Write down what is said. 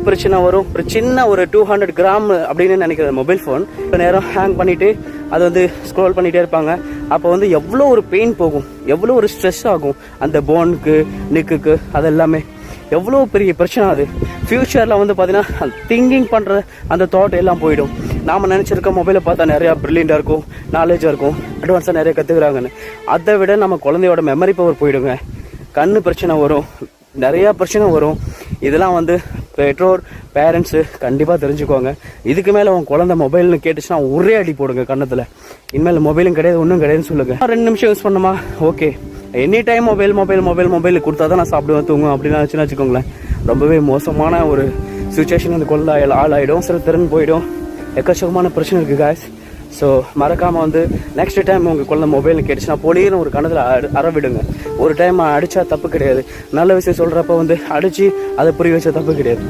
பிரச்சனை வரும். ஒரு சின்ன ஒரு 200 கிராம் அப்படின்னு நினைக்கிற மொபைல் ஃபோன் நேரம் ஹேங் பண்ணிட்டு அது வந்து ஸ்க்ரோல் பண்ணிட்டே இருப்பாங்க. அப்போ வந்து எவ்வளோ ஒரு பெயின் போகும், எவ்வளோ ஒரு ஸ்ட்ரெஸ் ஆகும் அந்த போனுக்கு நெக்குக்கு, அது எல்லாமே எவ்வளோ பெரிய பிரச்சனை. அது ஃபியூச்சரில் வந்து பார்த்தீங்கன்னா திங்கிங் பண்ணுற அந்த தாட் எல்லாம் போயிடும். நாம் நினச்சிருக்க மொபைலை பார்த்தா நிறையா ப்ரில்லியண்ட்டாக இருக்கும், நாலேஜாக இருக்கும், அட்வான்ஸாக நிறைய கற்றுக்குறாங்கன்னு. அதை விட நம்ம குழந்தையோட மெமரி பவர் போயிடுங்க, கண்ணு பிரச்சனை வரும், நிறையா பிரச்சனை வரும். இதெல்லாம் வந்து பெற்றோர் பேரண்ட்ஸு கண்டிப்பாக தெரிஞ்சுக்கோங்க. இதுக்கு மேலே உங்கள் குழந்தை மொபைல்னு கேட்டுச்சுன்னா ஒரே அடி போடுங்க கண்ணத்தில். இனிமேல் மொபைலும் கிடையாது, ஒன்றும் கிடையாதுன்னு சொல்லுங்கள். 2 நிமிஷம் யூஸ் பண்ணுமா, ஓகே. எனி டைம் மொபைல் கொடுத்தா தான் நான் சாப்பிடுவேன் தூங்குவேன் அப்படின்னு நினச்சுன்னு வச்சுக்கோங்களேன். ரொம்பவே மோசமான ஒரு சுச்சுவேஷன் அந்த குழந்தை ஆளாயிடும், சில திறன் போயிடும், எக்கச்சக்கமான பிரச்சனை இருக்குது காய்ஸ். ஸோ மறக்காமல் வந்து நெக்ஸ்ட் டைம் உங்கள் குழந்தை மொபைல் கேட்டுச்சுன்னா பொலின்னு ஒரு கணத்தில் அறவிடுங்க. ஒரு டைம் அடித்தா தப்பு கிடையாது, நல்ல விஷயம் சொல்கிறப்ப வந்து அடித்து அதை புரிய வச்சா தப்பு கிடையாது.